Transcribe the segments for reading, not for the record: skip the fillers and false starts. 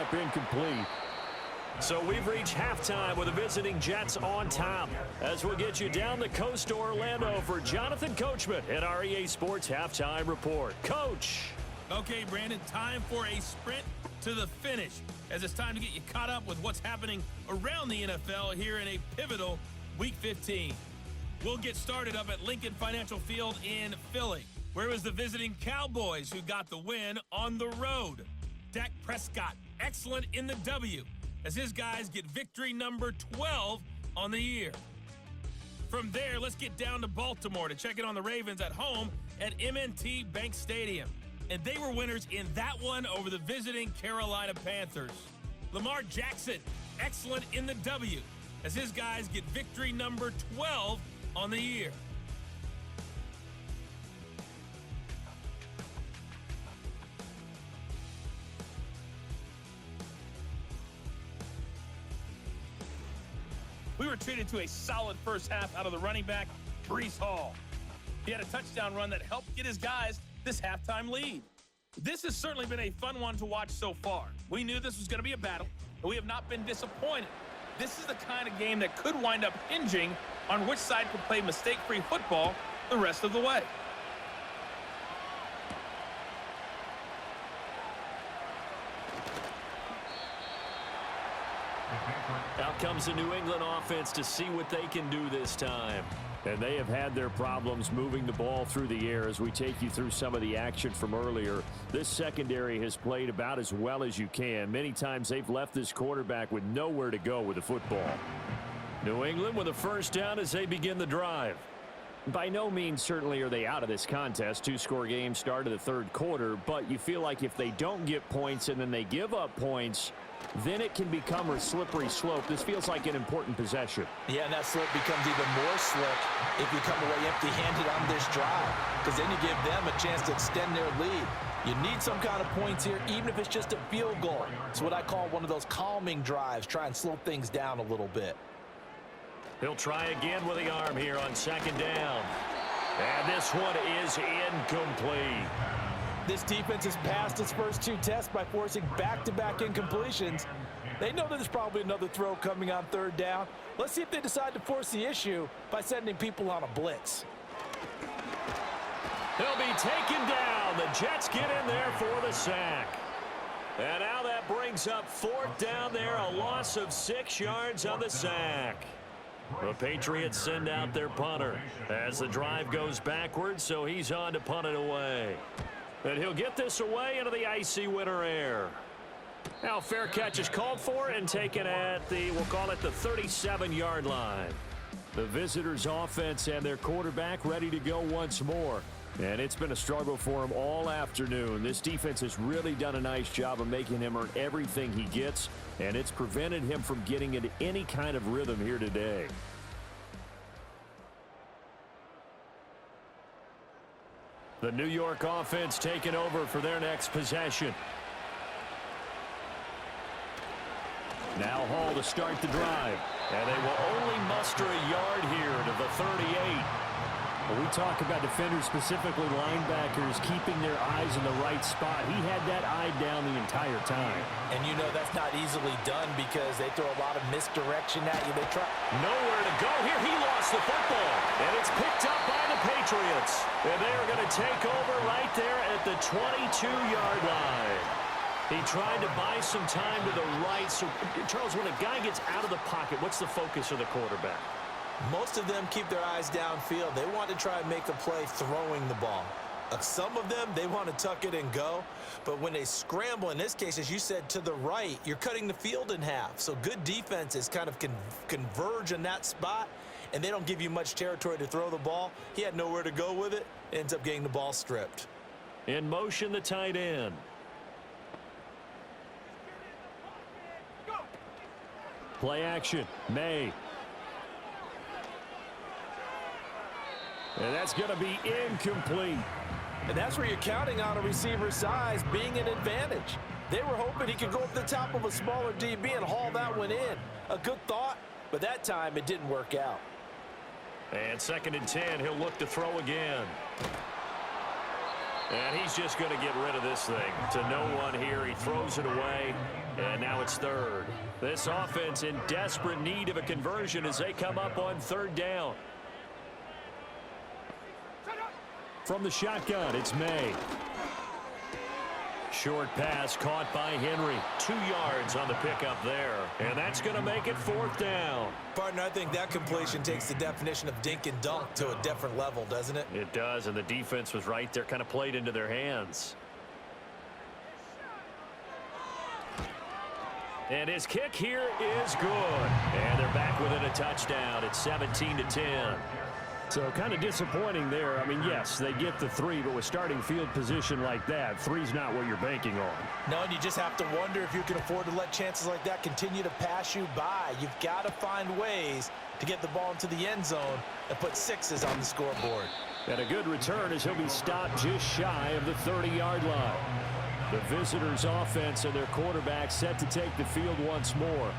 up incomplete. So we've reached halftime with the visiting Jets on top. As we'll get you down the coast to Orlando for Jonathan Coachman at our EA Sports Halftime Report. Coach. Okay, Brandon, time for a sprint to the finish, as it's time to get you caught up with what's happening around the NFL here in a pivotal Week 15. We'll get started up at Lincoln Financial Field in Philly, where it was the visiting Cowboys who got the win on the road. Dak Prescott, excellent in the W, as his guys get victory number 12 on the year. From there, let's get down to Baltimore to check in on the Ravens at home at M&T Bank Stadium. And they were winners in that one over the visiting Carolina Panthers. Lamar Jackson, excellent in the W, as his guys get victory number 12 on the year. We were treated to a solid first half out of the running back, Breece Hall. He had a touchdown run that helped get his guys this halftime lead. This has certainly been a fun one to watch so far. We knew this was going to be a battle, and we have not been disappointed. This is the kind of game that could wind up hinging on which side could play mistake-free football the rest of the way. Out comes the New England offense to see what they can do this time. And they have had their problems moving the ball through the air as we take you through some of the action from earlier. This secondary has played about as well as you can. Many times they've left this quarterback with nowhere to go with the football. New England with a first down as they begin the drive. By no means certainly are they out of this contest. Two-score game start of the third quarter, but you feel like if they don't get points and then they give up points, then it can become a slippery slope. This feels like an important possession. Yeah, and that slope becomes even more slick if you come away empty-handed on this drive, because then you give them a chance to extend their lead. You need some kind of points here, even if it's just a field goal. It's what I call one of those calming drives. Try and slow things down a little bit. He'll try again with the arm here on second down. And this one is incomplete. This defense has passed its first two tests by forcing back-to-back incompletions. They know that there's probably another throw coming on third down. Let's see if they decide to force the issue by sending people on a blitz. He'll be taken down. The Jets get in there for the sack. And now that brings up fourth down there, a loss of 6 yards on the sack. The Patriots send out their punter as the drive goes backwards, so he's on to punt it away. And he'll get this away into the icy winter air. Now fair catch is called for and taken at the, we'll call it the 37-yard line. The visitors' offense and their quarterback ready to go once more. And it's been a struggle for him all afternoon. This defense has really done a nice job of making him earn everything he gets, and it's prevented him from getting into any kind of rhythm here today. The New York offense taking over for their next possession. Now Hall to start the drive. And they will only muster a yard here to the 38. When we talk about defenders, specifically linebackers, keeping their eyes in the right spot, he had that eye down the entire time. And you know that's not easily done because they throw a lot of misdirection at you. They try. Nowhere to go here. He lost the football. And it's picked up by the Patriots. And they are going to take over right there at the 22-yard line. He tried to buy some time to the right. So, Charles, when a guy gets out of the pocket, what's the focus of the quarterback? Most of them keep their eyes downfield. They want to try and make a play throwing the ball. Some of them, they want to tuck it and go. But when they scramble, in this case, as you said, to the right, you're cutting the field in half. So good defenses kind of converge in that spot, and they don't give you much territory to throw the ball. He had nowhere to go with it. Ends up getting the ball stripped. In motion, the tight end. Play action. May. And that's going to be incomplete. And that's where you're counting on a receiver's size being an advantage. They were hoping he could go up the top of a smaller DB and haul that one in. A good thought, but that time it didn't work out. And 2nd and 10, he'll look to throw again. And he's just going to get rid of this thing to no one here. He throws it away. And it's third. This offense in desperate need of a conversion as they come up on third down. From the shotgun, it's May. Short pass caught by Henry. 2 yards on the pickup there. And that's going to make it fourth down. Partner, I think that completion takes the definition of dink and dunk to a different level, doesn't it? It does, and the defense was right there, kind of played into their hands. And his kick here is good. And they're back within a touchdown. It's 17-10. So kind of disappointing there. I mean, yes, they get the 3, but with starting field position like that, 3's not what you're banking on. No, and you just have to wonder if you can afford to let chances like that continue to pass you by. You've got to find ways to get the ball into the end zone and put 6s on the scoreboard. And a good return as he'll be stopped just shy of the 30-yard line. The visitors' offense and their quarterback set to take the field once more.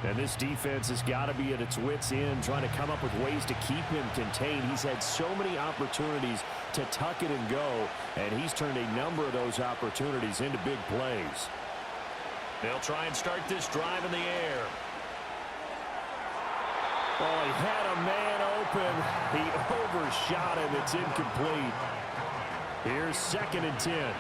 And this defense has got to be at its wits' end, trying to come up with ways to keep him contained. He's had so many opportunities to tuck it and go, and he's turned a number of those opportunities into big plays. They'll try and start this drive in the air. Oh, he had a man open. He overshot him. It's incomplete. Here's 2nd and 10.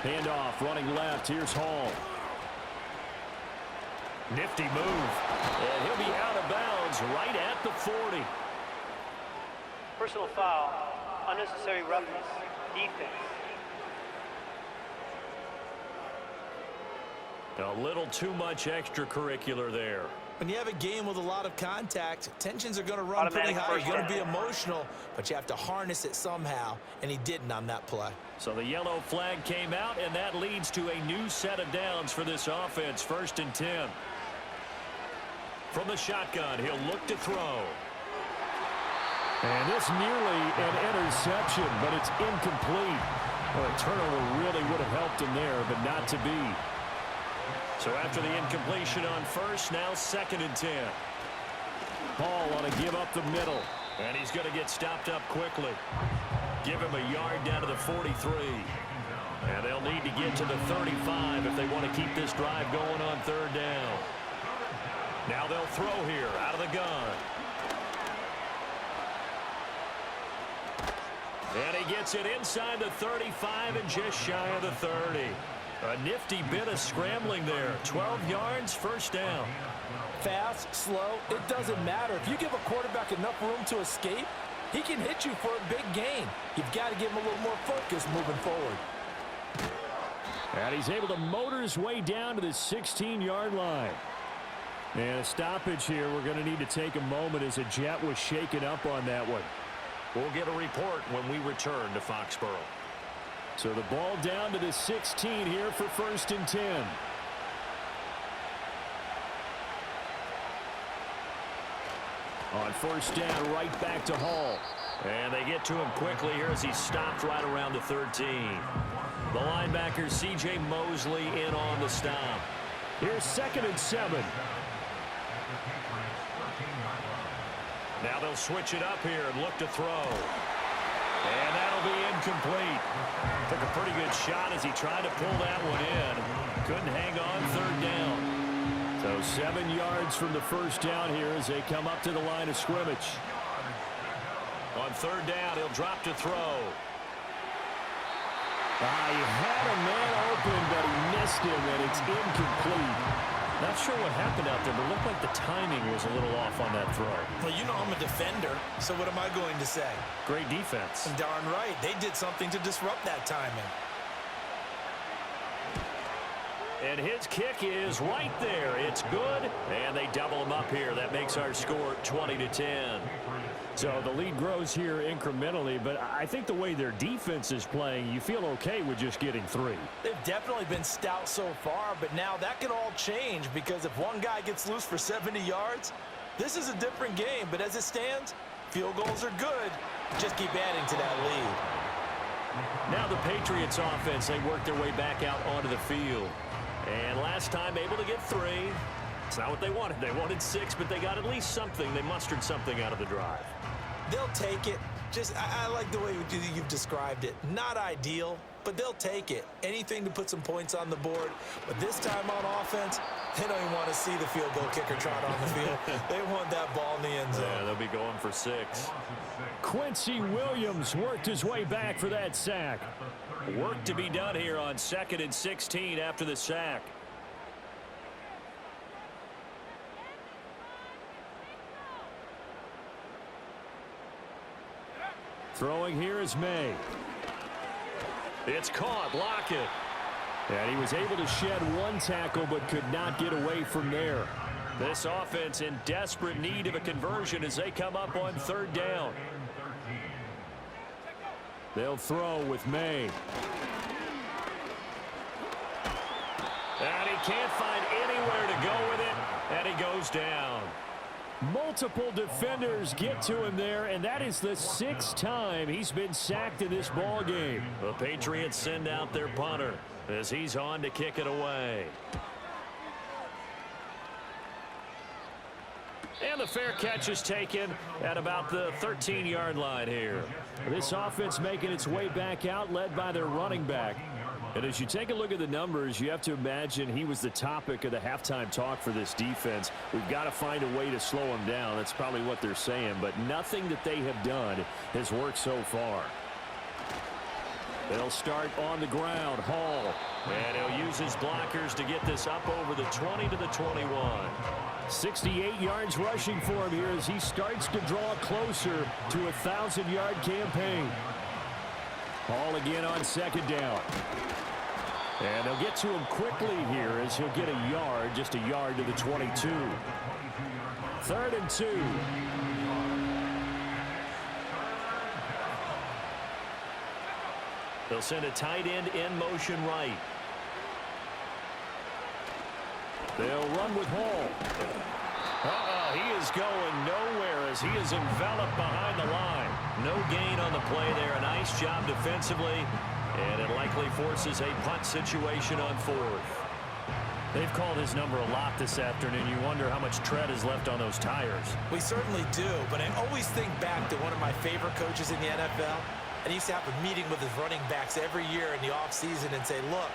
Handoff, running left. Here's Hall. Nifty move. And he'll be out of bounds right at the 40. Personal foul, unnecessary roughness, defense. A little too much extracurricular there. When you have a game with a lot of contact, tensions are going to run pretty high. You're going to be emotional, but you have to harness it somehow, and he didn't on that play. So the yellow flag came out, and that leads to a new set of downs for this offense. 1st and 10. From the shotgun, he'll look to throw. And this nearly an interception, but it's incomplete. Well, a turnover really would have helped him there, but not to be. So after the incompletion on first, now 2nd and 10. Hall on a give up the middle. And he's going to get stopped up quickly. Give him a yard down to the 43. And they'll need to get to the 35 if they want to keep this drive going on third down. Now they'll throw here out of the gun. And he gets it inside the 35 and just shy of the 30. A nifty bit of scrambling there. 12 yards, 1st down. Fast, slow, it doesn't matter. If you give a quarterback enough room to escape, he can hit you for a big gain. You've got to give him a little more focus moving forward. And he's able to motor his way down to the 16-yard line. And a stoppage here. We're going to need to take a moment as a Jet was shaken up on that one. We'll get a report when we return to Foxborough. So the ball down to the 16 here for 1st and 10. On 1st down, right back to Hall. And they get to him quickly here as he's stopped right around the 13. The linebacker, C.J. Mosley, in on the stop. Here's 2nd and 7. Now they'll switch it up here and look to throw. And that'll be incomplete. Took a pretty good shot as he tried to pull that one in. Couldn't hang on 3rd down. So 7 yards from the 1st down here as they come up to the line of scrimmage. On 3rd down, he'll drop to throw. He had a man open, but he missed him, and it's incomplete. Not sure what happened out there, but it looked like the timing was a little off on that throw. Well, you know I'm a defender, so what am I going to say? Great defense. Darn right. They did something to disrupt that timing. And his kick is right there. It's good, and they double him up here. That makes our score 20-10. So the lead grows here incrementally, but I think the way their defense is playing, you feel okay with just getting 3. They've definitely been stout so far, but now that could all change because if one guy gets loose for 70 yards, this is a different game. But as it stands, field goals are good. Just keep adding to that lead. Now the Patriots offense, they work their way back out onto the field. And last time able to get 3. It's not what they wanted. They wanted 6, but they got at least something. They mustered something out of the drive. They'll take it. I like the way you've described it. Not ideal, but they'll take it. Anything to put some points on the board. But this time on offense, they don't even want to see the field goal kicker trot on the field. They want that ball in the end zone. Yeah, they'll be going for 6. Quincy Williams worked his way back for that sack. Work to be done here on 2nd and 16 after the sack. Throwing here is May. It's caught. Lockett. And he was able to shed one tackle but could not get away from there. This offense in desperate need of a conversion as they come up on 3rd down. They'll throw with May. And he can't find anywhere to go with it, and he goes down. Multiple defenders get to him there, and that is the 6th time he's been sacked in this ball game. The Patriots send out their punter as he's on to kick it away. And the fair catch is taken at about the 13-yard line here. This offense making its way back out, led by their running back. And as you take a look at the numbers, you have to imagine he was the topic of the halftime talk for this defense. We've got to find a way to slow him down. That's probably what they're saying. But nothing that they have done has worked so far. They'll start on the ground. Hall. And he'll use his blockers to get this up over the 20 to the 21. 68 yards rushing for him here as he starts to draw closer to a 1,000-yard campaign. Hall again on 2nd down. And they'll get to him quickly here as he'll get a yard, just a yard to the 22. 3rd and 2. They'll send a tight end in motion right. They'll run with Hall. He is going nowhere as he is enveloped behind the line. No gain on the play there. A nice job defensively. And it likely forces a punt situation on 4th. They've called his number a lot this afternoon. You wonder how much tread is left on those tires. We certainly do, but I always think back to one of my favorite coaches in the NFL. And he used to have a meeting with his running backs every year in the offseason and say, look,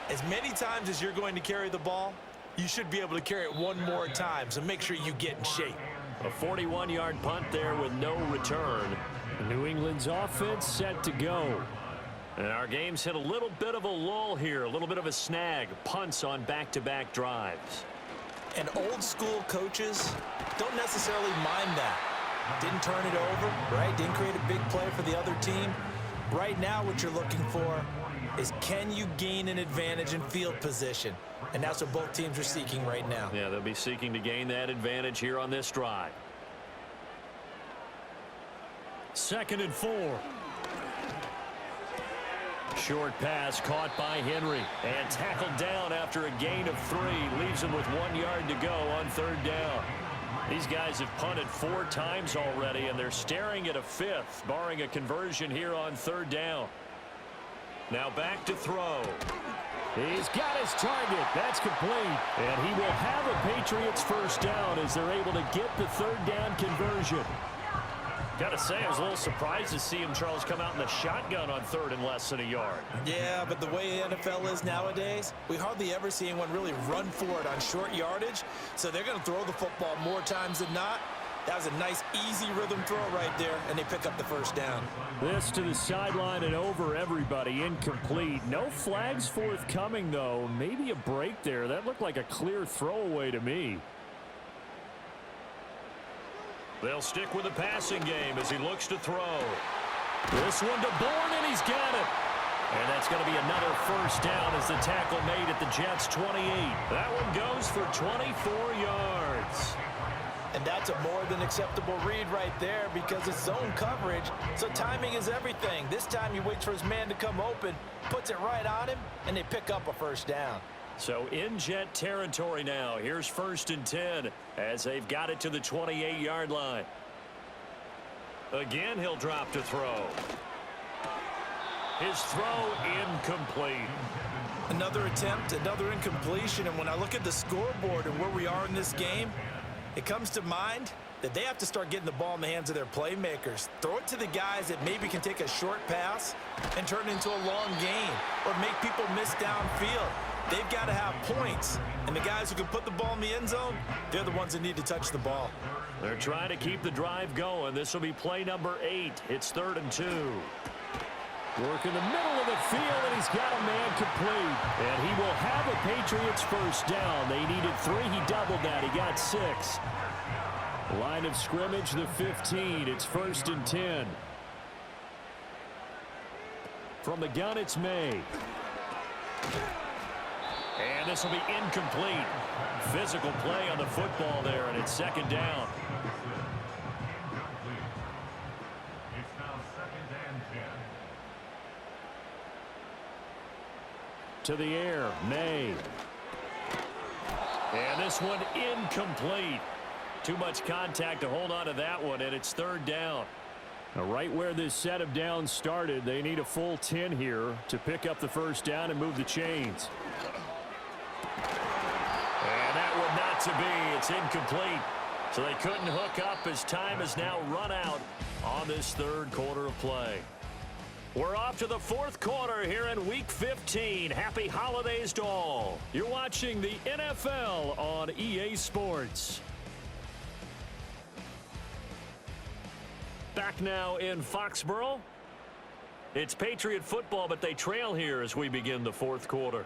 as many times as you're going to carry the ball, you should be able to carry it one more time, so make sure you get in shape. A 41-yard punt there with no return. New England's offense set to go. And our game's hit a little bit of a lull here, a little bit of a snag. Punts on back-to-back drives. And old-school coaches don't necessarily mind that. Didn't turn it over, right? Didn't create a big play for the other team. Right now what you're looking for is can you gain an advantage in field position? And that's what both teams are seeking right now. Yeah, they'll be seeking to gain that advantage here on this drive. 2nd and 4. Short pass caught by Henry and tackled down after a gain of 3. Leaves him with 1 yard to go on 3rd down. These guys have punted 4 times already, and they're staring at a 5th, barring a conversion here on 3rd down. Now back to throw. He's got his target. That's complete. And he will have a Patriots 1st down as they're able to get the 3rd down conversion. Got to say, I was a little surprised to see him, Charles, come out in the shotgun on 3rd and less than a yard. Yeah, but the way the NFL is nowadays, we hardly ever see anyone really run for it on short yardage. So they're going to throw the football more times than not. That was a nice, easy rhythm throw right there, and they pick up the 1st down. This to the sideline and over everybody. Incomplete. No flags forthcoming, though. Maybe a break there. That looked like a clear throwaway to me. They'll stick with the passing game as he looks to throw. This one to Bourne, and he's got it. And that's going to be another 1st down as the tackle made at the Jets' 28. That one goes for 24 yards. And that's a more than acceptable read right there because it's zone coverage, so timing is everything. This time he waits for his man to come open, puts it right on him, and they pick up a 1st down. So in Jet territory now. Here's 1st and 10 as they've got it to the 28-yard line. Again, he'll drop to throw. His throw incomplete. Another attempt, another incompletion, and when I look at the scoreboard and where we are in this game, it comes to mind that they have to start getting the ball in the hands of their playmakers. Throw it to the guys that maybe can take a short pass and turn it into a long gain or make people miss downfield. They've got to have points, and the guys who can put the ball in the end zone, they're the ones that need to touch the ball. They're trying to keep the drive going. This will be play number 8. It's 3rd and 2. Work in the middle of the field, and he's got a man complete. And he will have a Patriots first down. They needed 3. He doubled that. He got 6. Line of scrimmage, the 15. It's 1st and 10. From the gun, it's May. And this will be incomplete. Physical play on the football there, and it's 2nd down. It's now 2nd and 10. To the air, May. And this one incomplete. Too much contact to hold on to that one, and it's 3rd down. Now, right where this set of downs started, they need a full 10 here to pick up the first down and move the chains. And that one not to be. It's incomplete. So they couldn't hook up as time has now run out on this 3rd quarter of play. We're off to the 4th quarter here in Week 15. Happy holidays to all. You're watching the NFL on EA Sports. Back now in Foxborough. It's Patriot football, but they trail here as we begin the 4th quarter.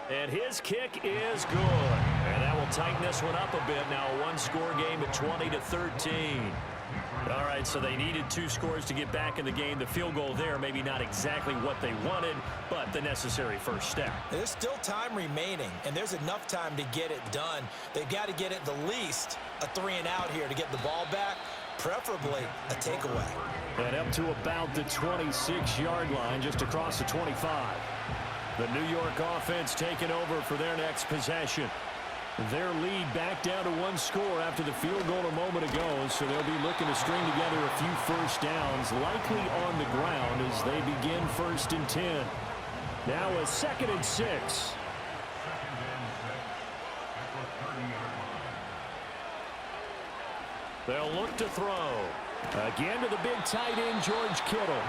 And his kick is good. And that will tighten this one up a bit. Now a one-score game at 20-13. All right, so they needed 2 scores to get back in the game. The field goal there, maybe not exactly what they wanted, but the necessary first step. There's still time remaining, and there's enough time to get it done. They've got to get it the least a 3 and out here to get the ball back, preferably a takeaway. And up to about the 26-yard line, just across the 25. The New York offense taking over for their next possession. Their lead back down to 1 score after the field goal a moment ago, so they'll be looking to string together a few first downs, likely on the ground as they begin 1st and 10. Now a 2nd and 6. They'll look to throw. Again to the big tight end, George Kittle.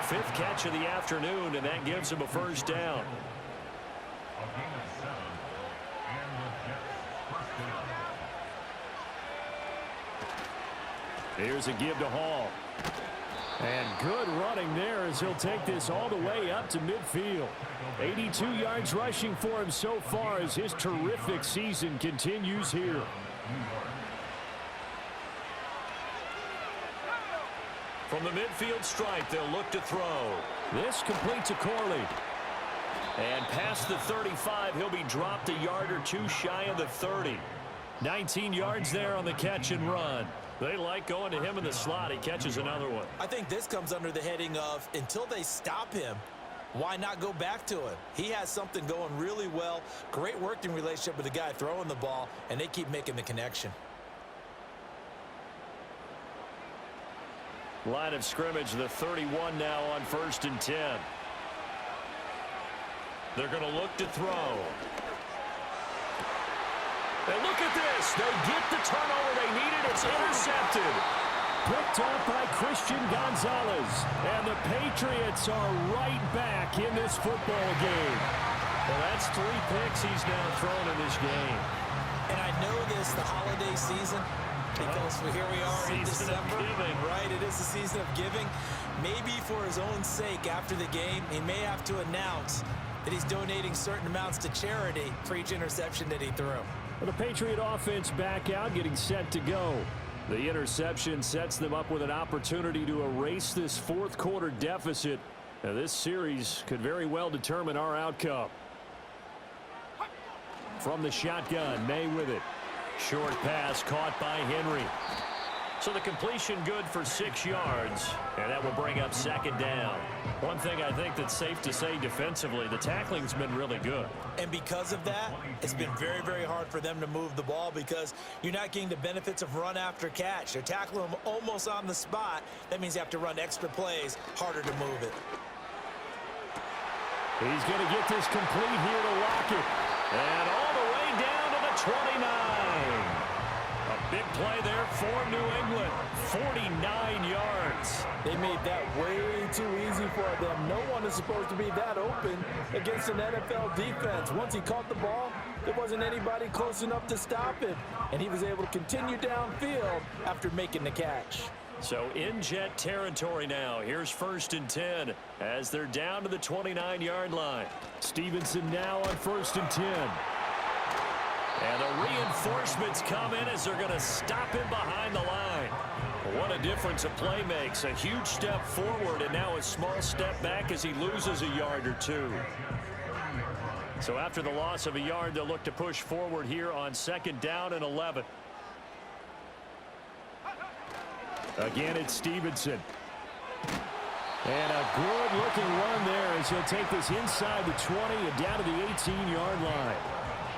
5th catch of the afternoon, and that gives him a first down. Here's a give to Hall. And good running there as he'll take this all the way up to midfield. 82 yards rushing for him so far as his terrific season continues here. From the midfield stripe, they'll look to throw. This complete to Corley. And past the 35, he'll be dropped a yard or 2 shy of the 30. 19 yards there on the catch and run. They like going to him in the slot. He catches another one. I think this comes under the heading of, until they stop him, why not go back to him? He has something going really well. Great working relationship with the guy throwing the ball, and they keep making the connection. Line of scrimmage, the 31 now on 1st and 10. They're going to look to throw. And look at this. They get the turnover they needed. It's intercepted. Picked up by Christian Gonzalez. And the Patriots are right back in this football game. Well, that's 3 picks he's now thrown in this game. And I know this, the holiday season, because here we are in December. Right, it is the season of giving. Maybe for his own sake after the game, he may have to announce that he's donating certain amounts to charity for each interception that he threw. Well, the Patriot offense back out, getting set to go. The interception sets them up with an opportunity to erase this 4th quarter deficit. Now, this series could very well determine our outcome. From the shotgun, May with it. Short pass caught by Henry. So the completion good for 6 yards, and that will bring up 2nd down. One thing I think that's safe to say defensively, the tackling's been really good. And because of that, it's been very, very hard for them to move the ball because you're not getting the benefits of run after catch. They're tackling them almost on the spot. That means you have to run extra plays, harder to move it. He's going to get this complete here to lock it. And all the way down to the 29. A big play there for New England. 49 yards. They made that way too easy for them. No one is supposed to be that open against an NFL defense. Once he caught the ball, there wasn't anybody close enough to stop him. And he was able to continue downfield after making the catch. So in Jet territory now. Here's 1st and 10 as they're down to the 29-yard line. Stevenson now on 1st and 10. And the reinforcements come in as they're going to stop him behind the line. What a difference a play makes. A huge step forward and now a small step back as he loses a yard or two. So after the loss of a yard, they'll look to push forward here on 2nd down and 11. Again, it's Stevenson. And a good-looking run there as he'll take this inside the 20 and down to the 18-yard line.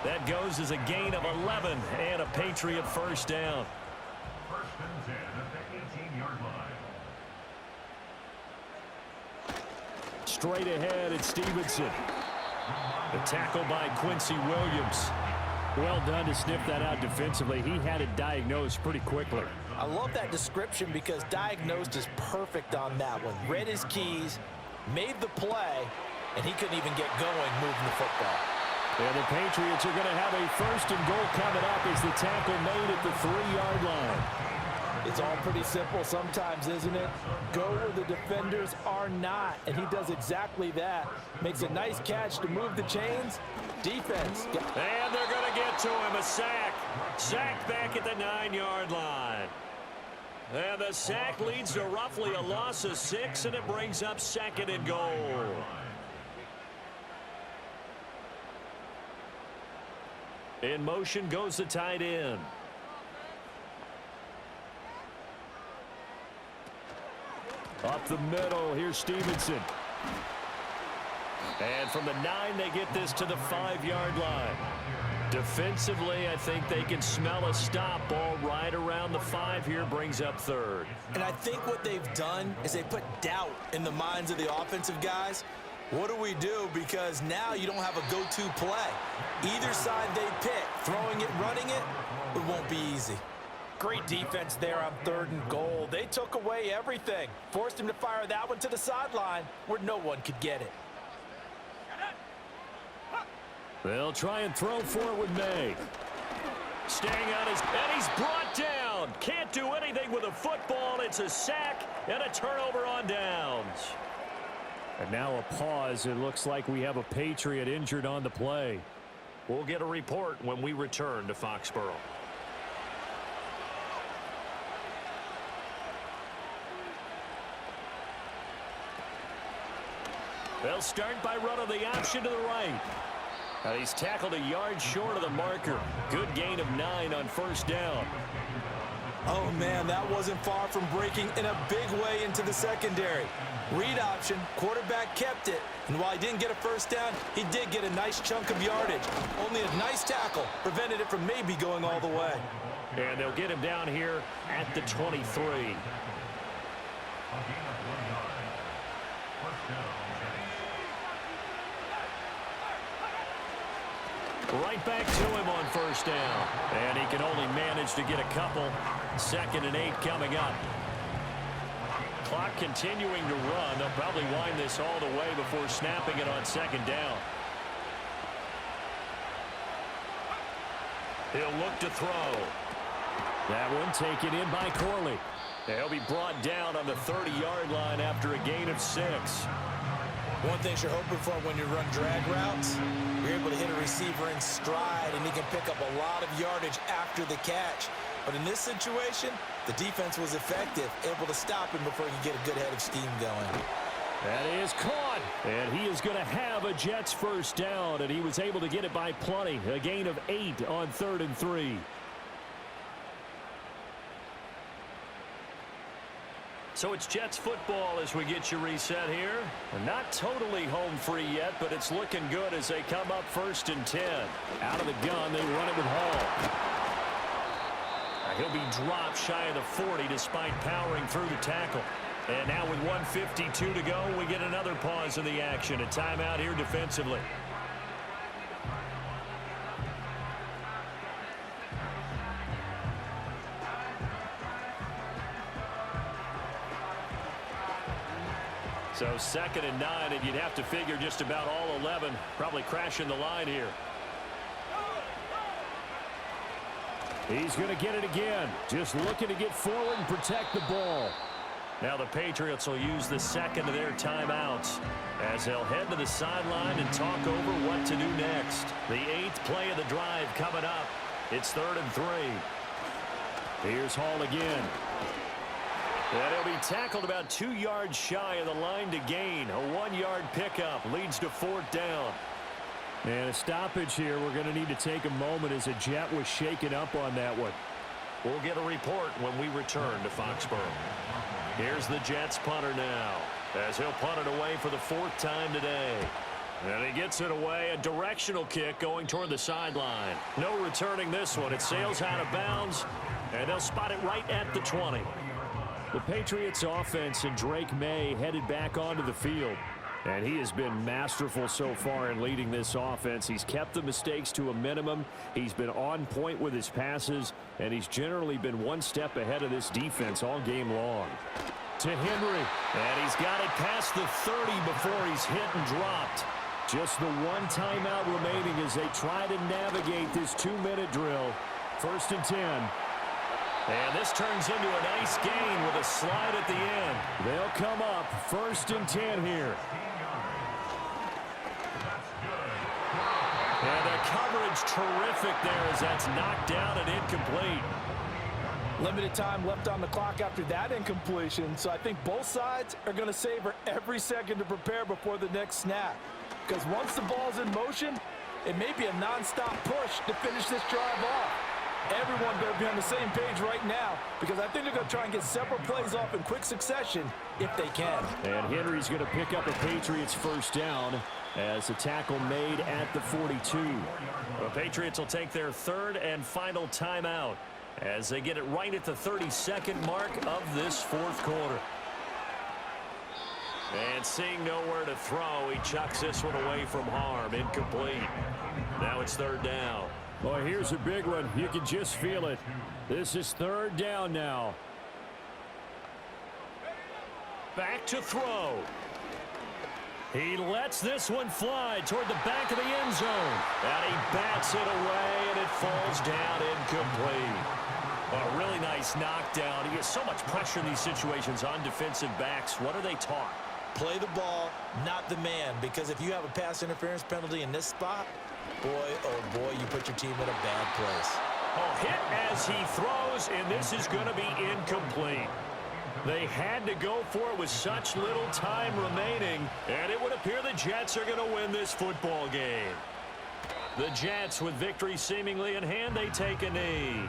That goes as a gain of 11 and a Patriot 1st down. 1st and 10 at the 18-yard line. Straight ahead, it's Stevenson. The tackle by Quincy Williams. Well done to sniff that out defensively. He had it diagnosed pretty quickly. I love that description because diagnosed is perfect on that one. Read his keys, made the play, and he couldn't even get going moving the football. And the Patriots are going to have a 1st and goal coming up as the tackle made at the 3-yard line. It's all pretty simple sometimes, isn't it? Go where the defenders are not, and he does exactly that. Makes a nice catch to move the chains. Defense. And they're going to get to him. A sack. Sack back at the 9-yard line. And the sack leads to roughly a loss of 6, and it brings up 2nd and goal. In motion goes the tight end. Up the middle, here's Stevenson. And from the 9, they get this to the 5-yard line. Defensively, I think they can smell a stop. Ball right around the 5 here, brings up 3rd. And I think what they've done is they put doubt in the minds of the offensive guys. What do we do? Because now you don't have a go-to play. Either side they pick, throwing it, running it, it won't be easy. Great defense there on 3rd and goal. They took away everything. Forced him to fire that one to the sideline where no one could get it. They'll try and throw for it with May. Staying on his, and he's brought down. Can't do anything with a football. It's a sack and a turnover on downs. And now a pause. It looks like we have a Patriot injured on the play. We'll get a report when we return to Foxborough. They'll start by running the option to the right. He's tackled a yard short of the marker. Good gain of 9 on 1st down. Oh, man, that wasn't far from breaking in a big way into the secondary. Read option, quarterback kept it, and while he didn't get a 1st down, he did get a nice chunk of yardage. Only a nice tackle prevented it from maybe going all the way. And they'll get him down here at the 23. Right back to him on 1st down. And he can only manage to get a couple. 2nd and 8 coming up. Clock continuing to run. They'll probably wind this all the way before snapping it on 2nd down. He'll look to throw. That one taken in by Corley. He'll be brought down on the 30-yard line after a gain of 6. One thing you're hoping for when you run drag routes, you're able to hit a receiver in stride, and he can pick up a lot of yardage after the catch. But in this situation, the defense was effective, able to stop him before he could get a good head of steam going. That is caught, and he is going to have a Jets 1st down, and he was able to get it by plenty. A gain of 8 on 3rd and 3. So it's Jets football as we get you reset here. Not totally home free yet, but it's looking good as they come up 1st and 10. Out of the gun, they run it with Hall. He'll be dropped shy of the 40 despite powering through the tackle. And now with 1:52 to go, we get another pause in the action. A timeout here defensively. So 2nd and 9, and you'd have to figure just about all 11 probably crashing the line here. He's going to get it again. Just looking to get forward and protect the ball. Now the Patriots will use the second of their timeouts as they'll head to the sideline and talk over what to do next. The 8th play of the drive coming up. It's 3rd and 3. Here's Hall again. And he'll be tackled about 2 yards shy of the line to gain. A 1-yard pickup leads to 4th down. And a stoppage here. We're going to need to take a moment as a Jet was shaken up on that one. We'll get a report when we return to Foxborough. Here's the Jets punter now as he'll punt it away for the 4th time today. And he gets it away, a directional kick going toward the sideline. No returning this one. It sails out of bounds, and they'll spot it right at the 20. The Patriots offense and Drake May headed back onto the field. And he has been masterful so far in leading this offense. He's kept the mistakes to a minimum. He's been on point with his passes, and he's generally been one step ahead of this defense all game long. To Henry. And he's got it past the 30 before he's hit and dropped. Just the one timeout remaining as they try to navigate this 2-minute drill. 1st and 10. And this turns into a nice gain with a slide at the end. They'll come up 1st and 10 here. And the coverage terrific there as that's knocked down and incomplete. Limited time left on the clock after that incompletion, so I think both sides are going to savor every second to prepare before the next snap. Because once the ball's in motion, it may be a nonstop push to finish this drive off. Everyone better be on the same page right now because I think they're going to try and get several plays off in quick succession if they can. And Henry's going to pick up a Patriots 1st down as the tackle made at the 42. The Patriots will take their 3rd and final timeout as they get it right at the 32nd mark of this 4th quarter. And seeing nowhere to throw, he chucks this one away from harm. Incomplete. Now it's 3rd down. Boy, here's a big one. You can just feel it. This is 3rd down now. Back to throw. He lets this one fly toward the back of the end zone. And he bats it away, and it falls down incomplete. A really nice knockdown. He gets so much pressure in these situations on defensive backs. What are they taught? Play the ball, not the man, because if you have a pass interference penalty in this spot, boy, oh boy, you put your team in a bad place. Oh, hit as he throws, and this is going to be incomplete. They had to go for it with such little time remaining, and it would appear the Jets are going to win this football game. The Jets, with victory seemingly in hand, they take a knee.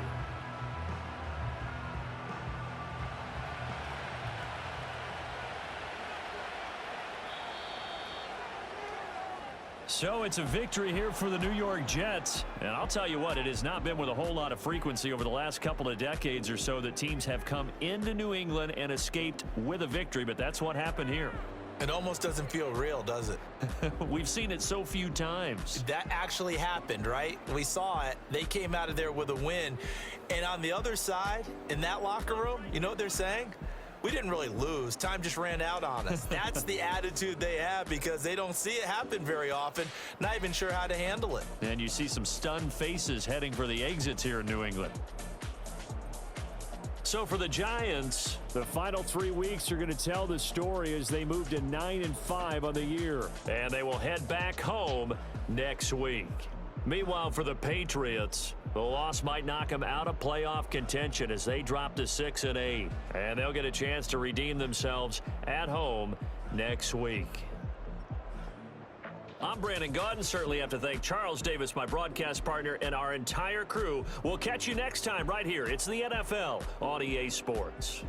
So it's a victory here for the New York Jets. And I'll tell you what, it has not been with a whole lot of frequency over the last couple of decades or so that teams have come into New England and escaped with a victory, but that's what happened here. It almost doesn't feel real, does it? We've seen it so few times. That actually happened, right? We saw it. They came out of there with a win. And on the other side, in that locker room, you know what they're saying? We didn't really lose. Time just ran out on us. That's the attitude they have because they don't see it happen very often, not even sure how to handle it. And you see some stunned faces heading for the exits here in New England. So for the Giants, the final 3 weeks are going to tell the story as they move to 9-5 on the year. And they will head back home next week. Meanwhile, for the Patriots, the loss might knock them out of playoff contention as they drop to 6-8. And they'll get a chance to redeem themselves at home next week. I'm Brandon Gaudin. Certainly have to thank Charles Davis, my broadcast partner, and our entire crew. We'll catch you next time right here. It's the NFL on EA Sports.